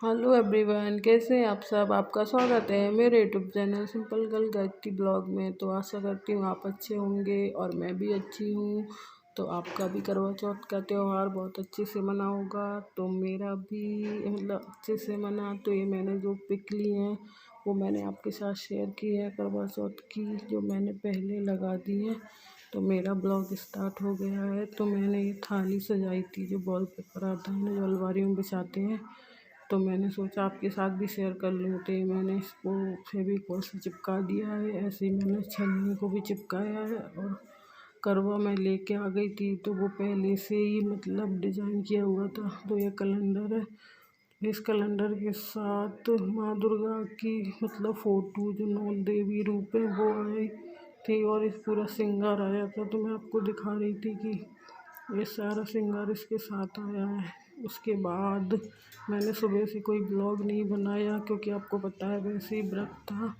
Hello everyone, कैसे हैं आप सब। आपका स्वागत है मेरे YouTube channel simple girl Gayatri blog में। तो आशा करती हूँ आप अच्छे होंगे और मैं भी अच्छी हूँ। तो आपका भी करवा चौथ का त्यौहार बहुत अच्छे से मना होगा। तो मेरा भी मतलब अच्छे से मना। तो ये मैंने जो पिक ली हैं वो मैंने आपके साथ शेयर की है करवा चौथ की, जो मैंने पहले लगा दी है। तो मेरा ब्लॉग स्टार्ट हो गया है। तो मैंने ये थाली सजाई थी, जो वॉलपेपर आता है ना, जो अलमारी में बिछाते हैं। तो मैंने सोचा आपके साथ भी शेयर कर लूँ। तो मैंने इसको फेविकोल से चिपका दिया है। ऐसे ही मैंने छन्नी को भी चिपकाया है। और करवा मैं लेके आ गई थी, तो वो पहले से ही मतलब डिज़ाइन किया हुआ था। तो ये कैलेंडर है। इस कैलेंडर के साथ माँ दुर्गा की मतलब फ़ोटो, जो 9 देवी रूप है, वो आई थी। और इस पूरा श्रृंगार आया था। तो मैं आपको दिखा रही थी कि ये सारा श्रृंगार इसके साथ आया है। उसके बाद मैंने सुबह से कोई ब्लॉग नहीं बनाया, क्योंकि आपको पता है वैसे ही व्रत था।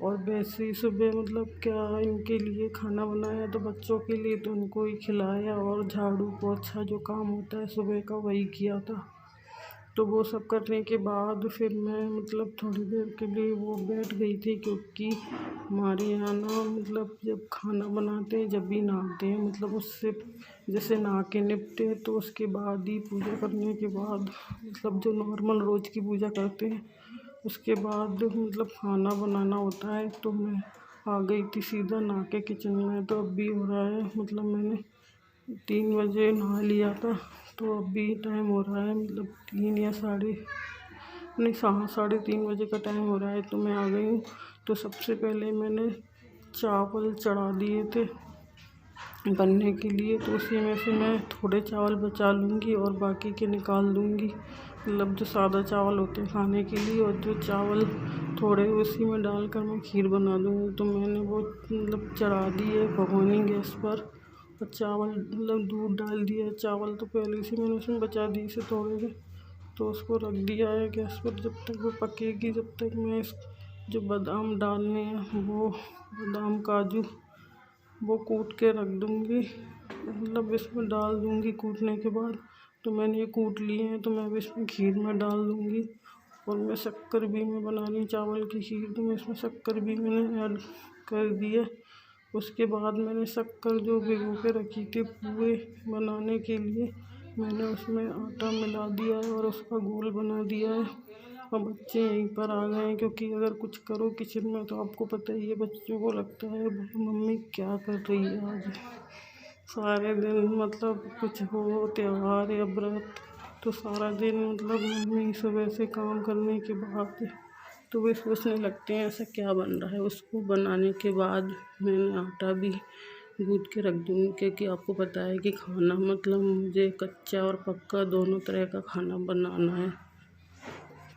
और वैसे ही सुबह मतलब क्या इनके लिए खाना बनाया, तो बच्चों के लिए तो उनको ही खिलाया। और झाड़ू पोछा जो काम होता है सुबह का, वही किया था। तो वो सब करने के बाद फिर मैं मतलब थोड़ी देर के लिए वो बैठ गई थी, क्योंकि हमारे यहाँ ना मतलब जब खाना बनाते हैं, जब भी नहाते हैं, मतलब उससे जैसे नहा के निपटे हैं, तो उसके बाद ही पूजा करने के बाद मतलब जो नॉर्मल रोज़ की पूजा करते हैं, उसके बाद मतलब खाना बनाना होता है। तो मैं आ गई थी सीधा नहा के किचन में। तो अब भी हो रहा है मतलब मैंने 3 बजे नहा लिया था। तो अभी टाइम हो रहा है मतलब 3 या साढ़े नहीं, 3:30 बजे का टाइम हो रहा है। तो मैं आ गई हूँ। तो सबसे पहले मैंने चावल चढ़ा दिए थे बनने के लिए। तो उसी में से मैं थोड़े चावल बचा लूँगी और बाकी के निकाल दूँगी। मतलब जो सादा चावल होते हैं खाने के लिए, और जो चावल थोड़े उसी में डालकर मैं खीर बना दूँगी। तो मैंने वो मतलब चढ़ा दिए भगोनी गैस पर। और चावल मतलब दूध डाल दिया। चावल तो पहले से मैंने उसमें बचा दिए से थोड़े से। तो उसको रख दिया है गैस पर। जब तक वो पकेगी, जब तक मैं इस जो बादाम डालने हैं, वो बादाम काजू वो कूट के रख दूँगी, मतलब इसमें डाल दूँगी कूटने के बाद। तो मैंने ये कूट लिए हैं, तो मैं अब इसमें खीर में डाल दूँगी। और मैं शक्कर भी मैं बना रही चावल की खीर, तो मैं इसमें शक्कर भी मैंने ऐड कर दी है। उसके बाद मैंने शक्कर जो भिगो के रखी थी पुए बनाने के लिए, मैंने उसमें आटा मिला दिया है और उसका घोल बना दिया है। और बच्चे यहीं पर आ गए हैं, क्योंकि अगर कुछ करो किचन में तो आपको पता ही है बच्चों को लगता है मम्मी क्या कर रही है आज। सारे दिन मतलब कुछ हो त्योहार या व्रत, तो सारा दिन मतलब मम्मी सुबह से काम करने के बाद तो वे सोचने लगते हैं ऐसा क्या बन रहा है। उसको बनाने के बाद मैंने आटा भी गूँथ के रख दूँगी, क्योंकि आपको पता है कि खाना मतलब मुझे कच्चा और पक्का दोनों तरह का खाना बनाना है।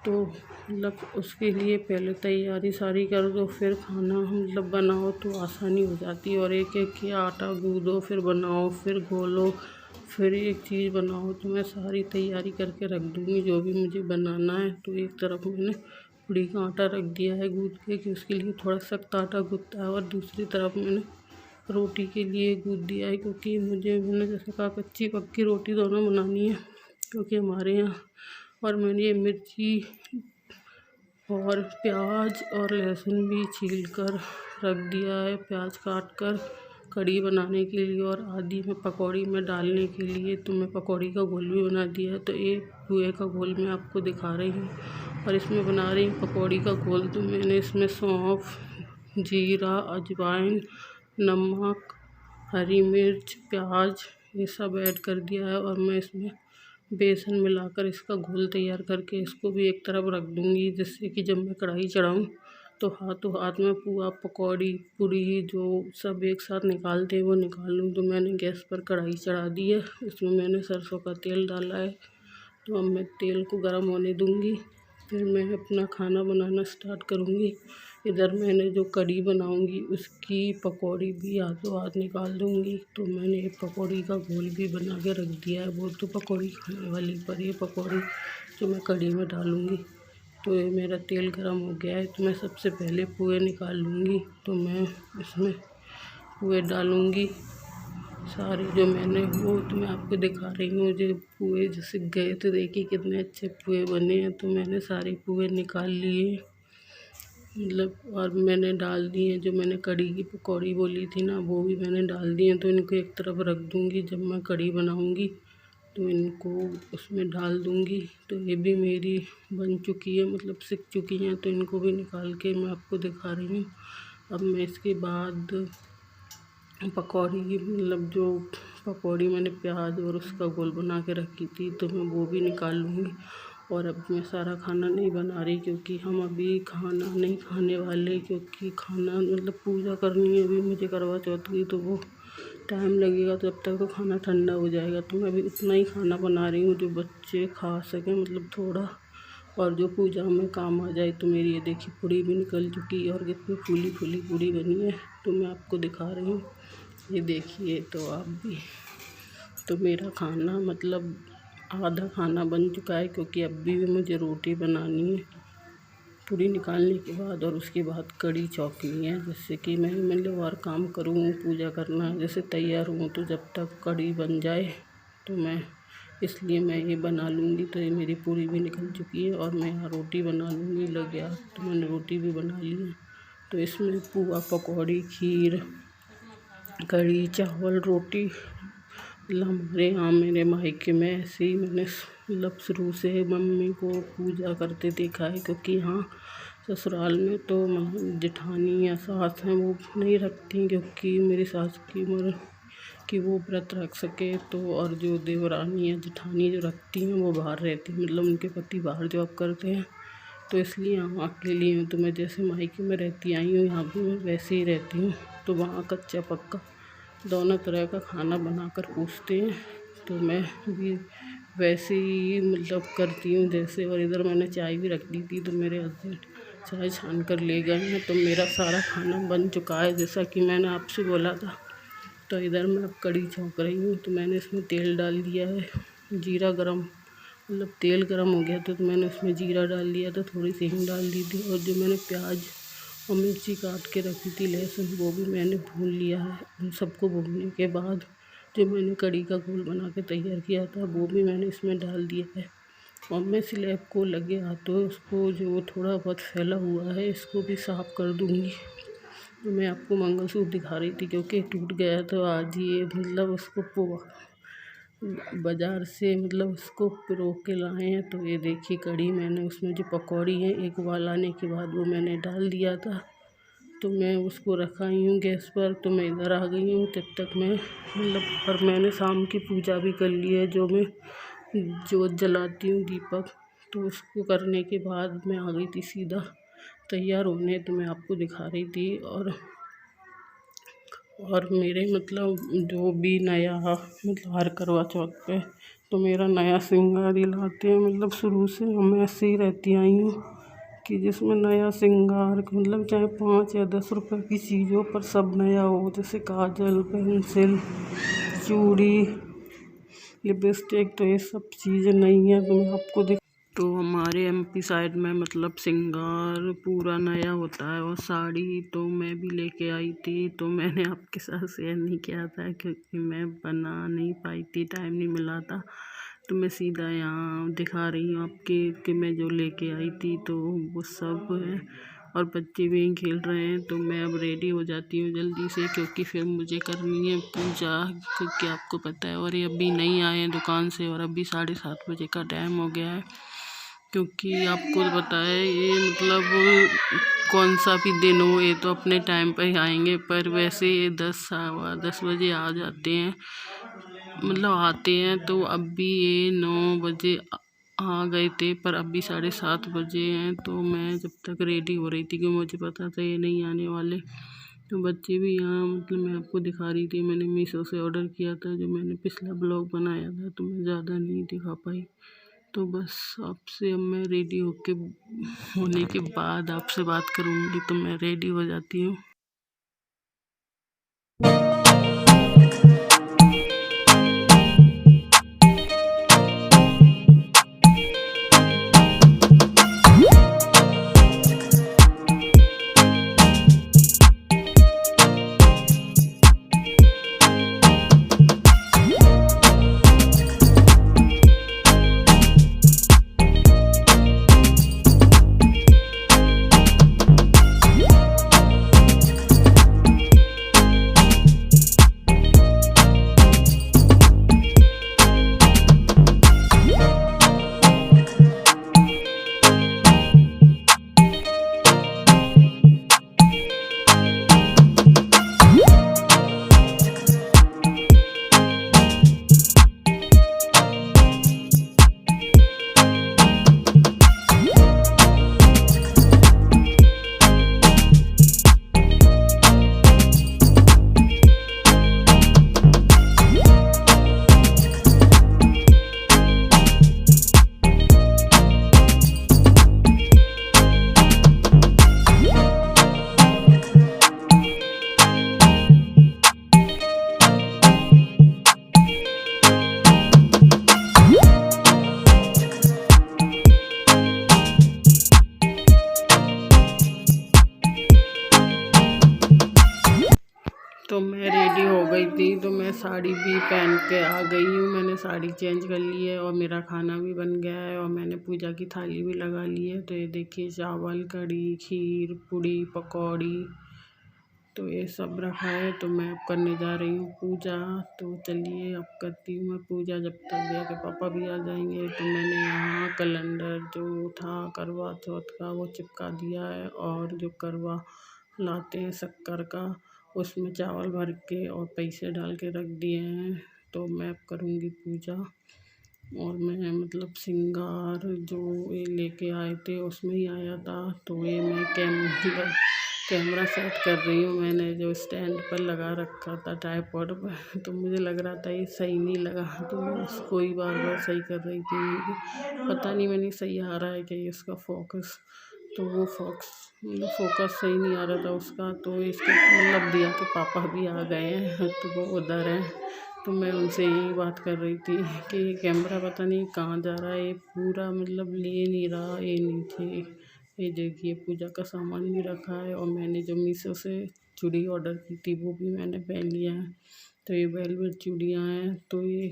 तो मतलब उसके लिए पहले तैयारी सारी कर दो, फिर खाना मतलब बनाओ तो आसानी हो जाती है। और एक एक के आटा गूँदो, फिर बनाओ, फिर घोलो, फिर एक चीज़ बनाओ। तो मैं सारी तैयारी करके रख दूँगी जो भी मुझे बनाना है। तो एक तरफ मैंने पूड़ी का आटा रख दिया है गूँथ के, कि उसके लिए थोड़ा सख्त आटा गूँथता है। और दूसरी तरफ मैंने रोटी के लिए गूँथ दिया है, क्योंकि मैंने जैसे कहा कच्ची पक्की रोटी दोनों बनानी है, क्योंकि हमारे यहाँ। और मैंने ये मिर्ची और प्याज और लहसुन भी छील कर रख दिया है, प्याज काट कर कढ़ी बनाने के लिए। और आदि में पकौड़ी में डालने के लिए तो मैं पकौड़ी का घोल भी बना दिया है। तो ये पुए का घोल मैं आपको दिखा रही हूँ और इसमें बना रही हूँ पकौड़ी का घोल। तो मैंने इसमें सौंफ, जीरा, अजवाइन, नमक, हरी मिर्च, प्याज ये सब ऐड कर दिया है और मैं इसमें बेसन मिलाकर इसका घोल तैयार करके इसको भी एक तरफ रख दूँगी, जिससे कि जब मैं कढ़ाई चढ़ाऊँ तो हाथों हाथ में पुआ, पकौड़ी, पूड़ी जो सब एक साथ निकालते हैं वो निकाल लूँ। तो मैंने गैस पर कढ़ाई चढ़ा दी है, इसमें मैंने सरसों का तेल डाला है। तो अब मैं तेल को गर्म होने दूँगी, फिर मैं अपना खाना बनाना स्टार्ट करूँगी। इधर मैंने जो कढ़ी बनाऊँगी उसकी पकौड़ी भी हाथों हाथ निकाल दूँगी। तो मैंने एक पकौड़ी का घोल भी बना के रख दिया है, वो तो पकौड़ी खाने वाली, पर ये पकौड़ी जो मैं कढ़ी में डालूँगी। तो ये मेरा तेल गरम हो गया है, तो मैं सबसे पहले पुए निकाल लूँगी। तो मैं इसमें पुए डालूँगी सारे जो मैंने, वो तो मैं आपको दिखा रही हूँ। जो पुए जैसे गए तो देखिए कितने अच्छे पुए बने हैं। तो मैंने सारे पुए निकाल लिए मतलब, और मैंने डाल दिए जो मैंने कढ़ी की पकौड़ी बोली थी ना, वो भी मैंने डाल दिए। तो इनको एक तरफ रख दूँगी, जब मैं कढ़ी बनाऊँगी तो इनको उसमें डाल दूँगी। तो ये भी मेरी बन चुकी है, मतलब सिक चुकी हैं। तो इनको भी निकाल के मैं आपको दिखा रही हूँ। अब मैं इसके बाद पकौड़ी मतलब जो पकौड़ी मैंने प्याज और उसका घोल बना के रखी थी, तो मैं वो भी निकाल लूँगी। और अब मैं सारा खाना नहीं बना रही, क्योंकि हम अभी खाना नहीं खाने वाले, क्योंकि खाना मतलब पूजा करनी है अभी मुझे करवा चौथ की, तो वो टाइम लगेगा, तो जब तक तो खाना ठंडा हो जाएगा। तो मैं अभी उतना ही खाना बना रही हूँ जो बच्चे खा सकें, मतलब थोड़ा, और जो पूजा में काम आ जाए। तो मेरी ये देखिए पूड़ी भी निकल चुकी है और कितनी फूली फूली पूड़ी बनी है। तो मैं आपको दिखा रही हूँ, ये देखिए। तो आप भी, तो मेरा खाना मतलब आधा खाना बन चुका है, क्योंकि अभी भी मुझे रोटी बनानी है पूरी निकालने के बाद, और उसके बाद कढ़ी चौंकनी है, जिससे कि मैं मतलब और काम करूँ, पूजा करना है जैसे तैयार हूँ। तो जब तक कढ़ी बन जाए तो मैं, इसलिए मैं ये बना लूँगी। तो ये मेरी पूरी भी निकल चुकी है और मैं यहाँ रोटी बना लूँगी लग गया। तो मैंने रोटी भी बना ली है। तो इसमें पुआ, पकौड़ी, खीर, कढ़ी, चावल, रोटी, मतलब हमारे यहाँ मेरे मायके में ऐसे ही मैंने मतलब शुरू से मम्मी को पूजा करते देखा है। क्योंकि यहाँ ससुराल में तो जेठानी या सास हैं वो नहीं रखती, क्योंकि मेरी सास की उम्र कि वो व्रत रख सके। तो और जो देवरानी या जेठानी जो रखती हैं वो बाहर रहती हैं, मतलब उनके पति बाहर जॉब करते हैं। तो इसलिए यहाँ अकेली हूँ। तो मैं जैसे मायके में रहती आई हूँ, यहाँ भी मैं वैसे ही रहती हूँ। तो वहाँ कच्चा पक्का दोनों तरह का खाना बनाकर पूछते हैं। तो मैं भी वैसे ही मतलब करती हूँ जैसे। और इधर मैंने चाय भी रख दी थी, तो मेरे हस्बैंड चाय छान कर ले गए हैं। तो मेरा सारा खाना बन चुका है, जैसा कि मैंने आपसे बोला था। तो इधर मैं अब कढ़ी छौंक रही हूँ। तो मैंने इसमें तेल डाल दिया है, जीरा गरम, मतलब तेल गरम हो गया तो मैंने उसमें जीरा डाल दिया था, थोड़ी सी हींग डाल दी थी, और जो मैंने प्याज और मिर्ची काट के रखी थी, लहसुन, वो भी मैंने भून लिया है। उन सबको भूनने के बाद जो मैंने कढ़ी का घोल बना के तैयार किया था वो भी मैंने इसमें डाल दिया है। और मैं स्लैब को लगे हाथों उसको जो थोड़ा बहुत फैला हुआ है इसको भी साफ़ कर दूँगी। तो मैं आपको मंगलसूत्र दिखा रही थी, क्योंकि टूट गया। तो आज ये मतलब उसको बाज़ार से मतलब उसको पिरो के लाए हैं। तो ये देखिए कढ़ी मैंने उसमें जो पकौड़ी है एक उबाल आने के बाद वो मैंने डाल दिया था। तो मैं उसको रखा ही हूँ गैस पर। तो मैं इधर आ गई हूँ, तब तक मैं मतलब, पर मैंने शाम की पूजा भी कर ली है, जो मैं जोत जलाती हूँ दीपक। तो उसको करने के बाद मैं आ गई थी सीधा तैयार होने। तो मैं आपको दिखा रही थी। और मेरे मतलब जो भी नया मतलब हर करवा चौथ पे तो मेरा नया श्रृंगार ही लाते हैं। मतलब शुरू से हम ऐसे ही रहती आई हूँ कि जिसमें नया श्रृंगार मतलब चाहे 5 या 10 रुपए की चीज़ों पर सब नया हो, जैसे काजल, पेंसिल, चूड़ी, लिपस्टिक। तो ये सब चीज़ें नहीं है। तो मैं आपको तो हमारे एमपी साइड में मतलब श्रृंगार पूरा नया होता है। और साड़ी तो मैं भी लेके आई थी, तो मैंने आपके साथ शेयर नहीं किया था क्योंकि मैं बना नहीं पाई थी, टाइम नहीं मिला था। तो मैं सीधा यहाँ दिखा रही हूँ आपके कि मैं जो लेके आई थी तो वो सब है। और बच्चे भी यहीं खेल रहे हैं। तो मैं अब रेडी हो जाती हूँ जल्दी से, क्योंकि फिर मुझे करनी है पूजा, क्योंकि आपको पता है। और ये अभी नहीं आए हैं दुकान से, और अभी 7:30 बजे का टाइम हो गया है। क्योंकि आपको पता है ये मतलब कौन सा भी दिन हो, ये तो अपने टाइम पर ही आएंगे। पर वैसे ये 10 बजे आ जाते हैं, मतलब आते हैं। तो अभी ये 9 बजे आ गए थे, पर अभी 7:30 बजे हैं। तो मैं जब तक रेडी हो रही थी, क्योंकि मुझे पता था ये नहीं आने वाले। तो बच्चे भी यहाँ, मतलब मैं आपको दिखा रही थी, मैंने मीशो से ऑर्डर किया था। जो मैंने पिछला ब्लॉग बनाया था, तो मैं ज़्यादा नहीं दिखा पाई। तो बस आपसे अब मैं रेडी होने के बाद आपसे बात करूँगी। तो मैं रेडी हो जाती हूँ। तो मैं रेडी हो गई थी, तो मैं साड़ी भी पहन के आ गई हूँ। मैंने साड़ी चेंज कर ली है, और मेरा खाना भी बन गया है, और मैंने पूजा की थाली भी लगा ली है। तो ये देखिए, चावल, कढ़ी, खीर, पूड़ी, पकौड़ी, तो ये सब रखा है। तो मैं अब करने जा रही हूँ पूजा। तो चलिए अब करती हूँ मैं पूजा, जब तक भैया के पापा भी आ जाएंगे। तो मैंने यहाँ कैलेंडर जो था करवा चौथ का, वो चिपका दिया है। और जो करवा लाते हैं शक्कर का, उसमें चावल भर के और पैसे डाल के रख दिए हैं। तो मैं अब करूँगी पूजा। और मैं मतलब श्रृंगार जो ये लेके आए थे, उसमें ही आया था। तो ये मैं कैमरा सेट कर रही हूँ। मैंने जो स्टैंड पर लगा रखा था ट्राइपॉड पर, तो मुझे लग रहा था ये सही नहीं लगा। तो मैं उसको ही बार बार सही कर रही थी। मुझे पता नहीं मैंने सही आ रहा है कि इसका फोकस, तो वो फोकस सही नहीं आ रहा था उसका। तो इसका मतलब दिया कि पापा भी आ गए हैं, तो वो उधर हैं। तो मैं उनसे यही बात कर रही थी कि ये कैमरा पता नहीं कहाँ जा रहा है, ये पूरा मतलब ले नहीं रहा। ये नीचे ये देखिए पूजा का सामान भी रखा है। और मैंने जो मीशो से चूड़ी ऑर्डर की थी, वो भी मैंने पहन लिया है। तो ये वेलवेट चूड़ियाँ हैं। तो ये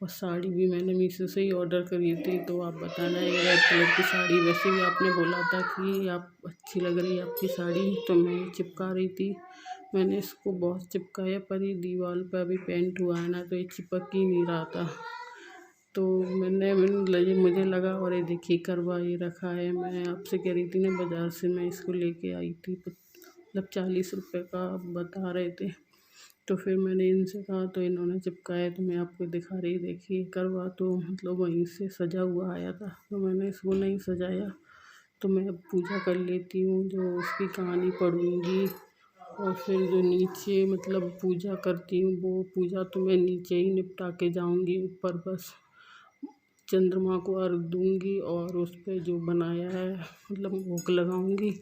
और साड़ी भी मैंने मीशो से ही ऑर्डर करी थी। तो आप बताना, ये रेड कलर की साड़ी, वैसे भी आपने बोला था कि आप अच्छी लग रही है आपकी साड़ी। तो मैं चिपका रही थी, मैंने इसको बहुत चिपकाया, पर ये दीवार पर अभी पेंट हुआ है ना, तो ये चिपक ही नहीं रहा था। तो मुझे लगा। और ये देखिए करवा ये रखा है। मैं आपसे कह रही थी ना, बाज़ार से मैं इसको लेके आई थी, मतलब 40 रुपये का बता रहे थे। तो फिर मैंने इनसे कहा, तो इन्होंने चिपकाया। तो मैं आपको दिखा रही, देखिए करवा तो मतलब वहीं से सजा हुआ आया था, तो मैंने इसको नहीं सजाया। तो मैं अब पूजा कर लेती हूँ, जो उसकी कहानी पढ़ूँगी। और फिर जो नीचे मतलब पूजा करती हूँ, वो पूजा तो मैं नीचे ही निपटा के जाऊँगी। ऊपर बस चंद्रमा को अर्घ दूँगी, और उस पे जो बनाया है मतलब भोग लगाऊँगी।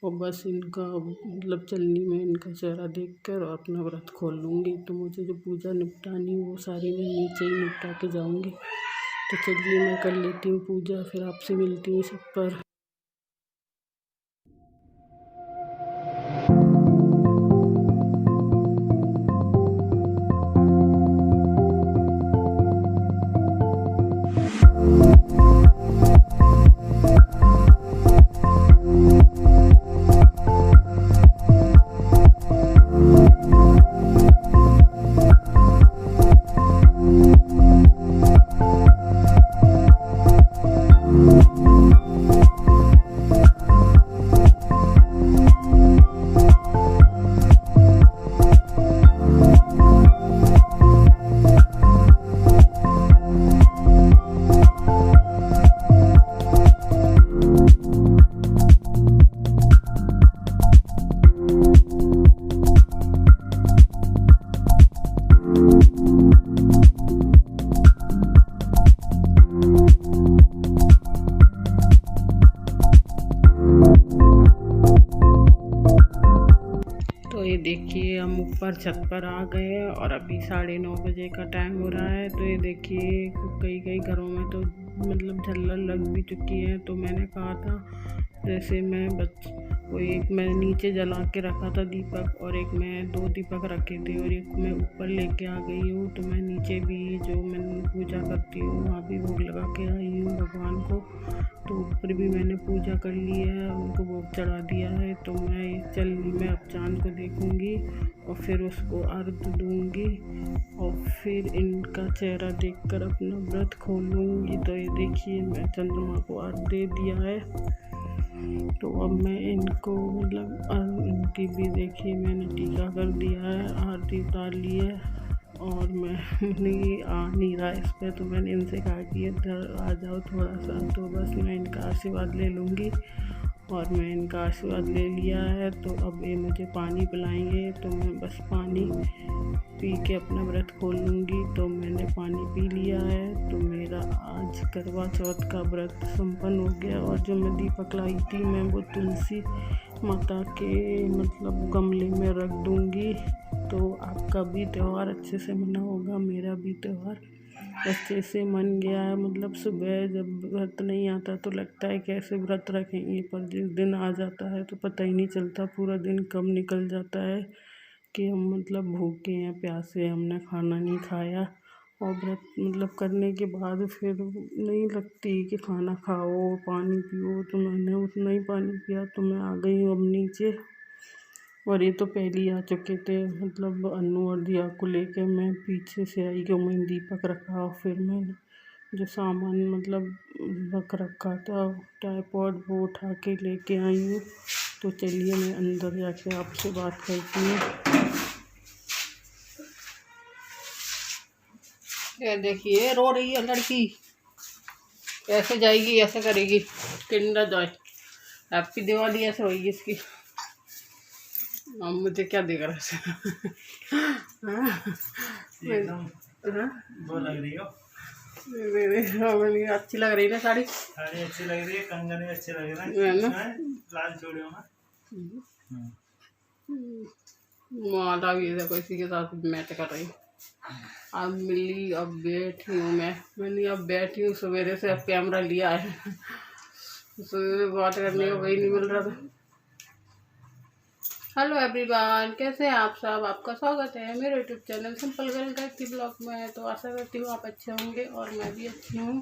और बस इनका मतलब चलनी में इनका चेहरा देखकर और अपना व्रत खोल लूँगी। तो मुझे जो पूजा निपटानी वो सारी मैं नीचे ही निपटा के जाऊँगी। तो चलिए मैं कर लेती हूँ पूजा, फिर आपसे मिलती हूँ सब पर। देखिए हम ऊपर छत पर आ गए हैं और अभी 9:30 बजे का टाइम हो रहा है। तो ये देखिए कई कई घरों में तो मतलब झल्लर लग भी चुकी है। तो मैंने कहा था जैसे वो एक मैं नीचे जला के रखा था दीपक, और एक मैं 2 दीपक रखे थे और एक मैं ऊपर लेके आ गई हूँ। तो मैं नीचे भी जो मैं पूजा करती हूँ वहाँ भी भोग लगा के आई हूँ भगवान को। तो ऊपर भी मैंने पूजा कर ली है, उनको भोग चढ़ा दिया है। तो मैं अब चाँद को देखूँगी और फिर उसको अर्घ दूँगी और फिर इनका चेहरा देखकर अपना व्रत खोलूँगी। तो ये देखिए मैं चंद्रमा को अर्घ दे दिया है। तो अब मैं इनको मतलब इनकी भी देखिए मैंने टीका कर दिया है, आरती उतार ली है और मैं नहीं आ नहीं रहा इस पर। तो मैंने इनसे कहा कि इधर आ जाओ थोड़ा सा, तो बस मैं इनका आशीर्वाद ले लूँगी और मैं इनका आशीर्वाद ले लिया है। तो अब ये मुझे पानी पिलाएंगे, तो मैं बस पानी पी के अपना व्रत खोल लूँगी। तो मैंने पानी पी लिया है। तो मेरा आज करवा चौथ का व्रत संपन्न हो गया। और जो मैं दीपक लाई थी मैं वो तुलसी माता के मतलब गमले में रख दूँगी। तो आपका भी त्यौहार अच्छे से मना होगा, मेरा भी त्यौहार अच्छे से मन गया है। मतलब सुबह जब व्रत नहीं आता तो लगता है कैसे व्रत रखेंगे, पर जिस दिन आ जाता है तो पता ही नहीं चलता पूरा दिन कब निकल जाता है कि हम मतलब भूखे हैं, प्यासे हैं, हमने खाना नहीं खाया। और व्रत मतलब करने के बाद फिर नहीं लगती कि खाना खाओ पानी पियो। तो मैंने उतना ही पानी पिया तो मैं आ गई हूँ अब नीचे। और ये तो पहले ही आ चुके थे, मतलब अन्नू और दिया को लेके मैं पीछे से आई क्यों मैंने दीपक रखा और फिर मैंने जो सामान मतलब रख रखा था ट्राइपॉड वो उठा के लेके आई हूँ। तो चलिए मैं अंदर जाके आपसे बात करती हूँ। ये देखिए रो रही है लड़की, ऐसे जाएगी ऐसे करेगी, किंडर जॉय हैप्पी दिवाली ऐसे होगी इसकी। अब मुझे क्या देख रहा है वो लग रही हो अच्छी लग रही है ना साड़ी अच्छी लग रही है, कंगन भी अच्छे लग रहे हैं लाल चूड़ियों में। माता भी देखो इसी के साथ मैच कर रही। अब मिली, अब बैठी हूँ मैंने अब बैठी हूँ सवेरे से, अब कैमरा लिया है सवेरे बात करने को वही नहीं मिल रहा था। हेलो एवरीवन, कैसे हैं आप सब? आपका स्वागत है मेरे YouTube channel simple girl Gayatri blog में। तो आशा करती हूँ आप अच्छे होंगे और मैं भी अच्छी हूँ।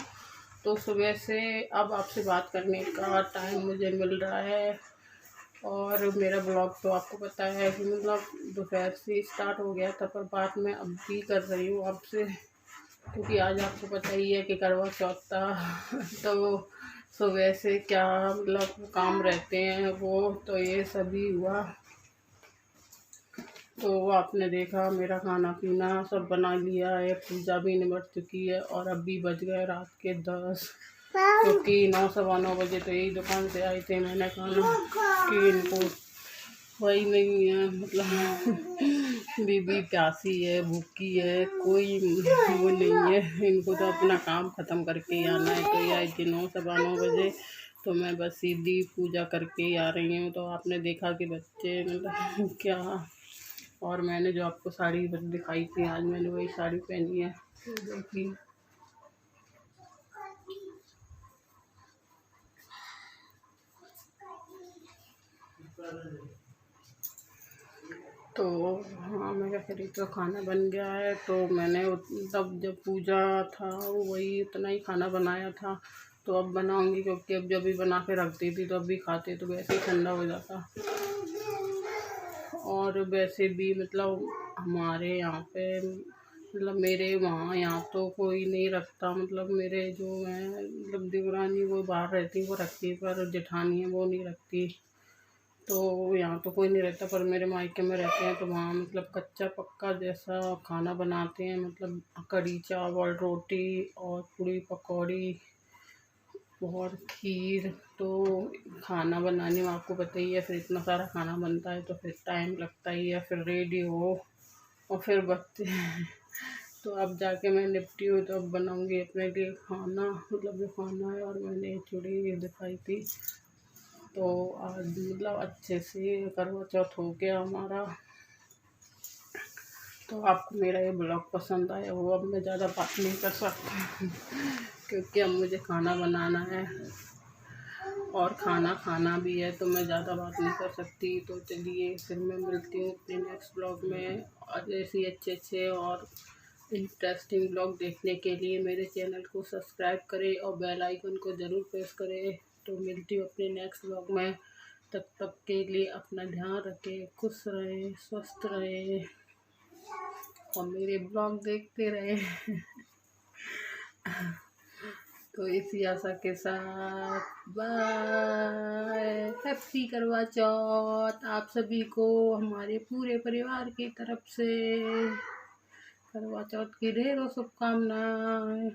तो सुबह से अब आपसे बात करने का टाइम मुझे मिल रहा है और मेरा ब्लॉग तो आपको पता है कि मतलब दोपहर से स्टार्ट हो गया था, पर बात मैं अब भी कर रही हूँ आपसे क्योंकि आज आपको पता ही है कि करवा चौथ था तो सुबह से क्या मतलब काम रहते हैं वो तो ये सभी हुआ। तो आपने देखा मेरा खाना पीना सब बना लिया है, पूजा भी निपट चुकी है और अभी बज गए रात के 10, क्योंकि 9 सवा 9 बजे तो यही दुकान से आए थे। मैंने खाना कि इनको वही नहीं है मतलब बीबी प्यासी है, भूखी है, कोई वो नहीं है, इनको तो अपना काम ख़त्म करके ही आना है। तो ये आई थी 9 सवा 9 बजे, तो मैं बस सीधी पूजा करके ही आ रही हूँ। तो आपने देखा कि बच्चे मतलब क्या, और मैंने जो आपको साड़ी दिखाई थी आज मैंने वही साड़ी पहनी है। तो देखिए तो हाँ मैं क्या कह रही, तो खाना बन गया है। तो मैंने तब जब पूजा था वही उतना ही खाना बनाया था, तो अब बनाऊंगी क्योंकि अब जब भी बना के रखती थी तो अब भी खाते तो वैसे ही ठंडा हो जाता। और वैसे भी मतलब हमारे यहाँ पे मतलब मेरे वहाँ यहाँ तो कोई नहीं रखता, मतलब मेरे जो है मतलब देवरानी वो बाहर रहती वो रखती है, पर जेठानी है वो नहीं रखती। तो यहाँ तो कोई नहीं रहता, पर मेरे मायके में रहते हैं तो वहाँ मतलब कच्चा पक्का जैसा खाना बनाते हैं, मतलब कढ़ी चावल रोटी और पूड़ी पकौड़ी और खीर। तो खाना बनाने में आपको पता ही है फिर इतना सारा खाना बनता है तो फिर टाइम लगता ही है, फिर रेडी हो और फिर बच्चे तो अब जाके मैं निपटी हूँ तो अब बनाऊँगी अपने लिए खाना, मतलब जो खाना है। और मैंने चूड़ी दिखाई थी तो आज मतलब अच्छे से करवा चौथ हो गया हमारा। तो आपको मेरा ये ब्लॉग पसंद आया हो। अब मैं ज़्यादा बात नहीं कर सकती क्योंकि अब मुझे खाना बनाना है और खाना खाना भी है, तो मैं ज़्यादा बात नहीं कर सकती। तो चलिए फिर मैं मिलती हूँ अपने नेक्स्ट ब्लॉग में। और ऐसे अच्छे और इंटरेस्टिंग ब्लॉग देखने के लिए मेरे चैनल को सब्सक्राइब करें और बेल आइकन को ज़रूर प्रेस करें। तो मिलती हूँ अपने नेक्स्ट ब्लॉग में। तब तक के लिए अपना ध्यान रखें, खुश रहें, स्वस्थ रहें और मेरे ब्लॉग देखते रहें। तो इसी आशा के साथ बाय। हैप्पी करवा चौथ आप सभी को हमारे पूरे परिवार की तरफ से। करवा चौथ की ढेरों शुभकामनाएं।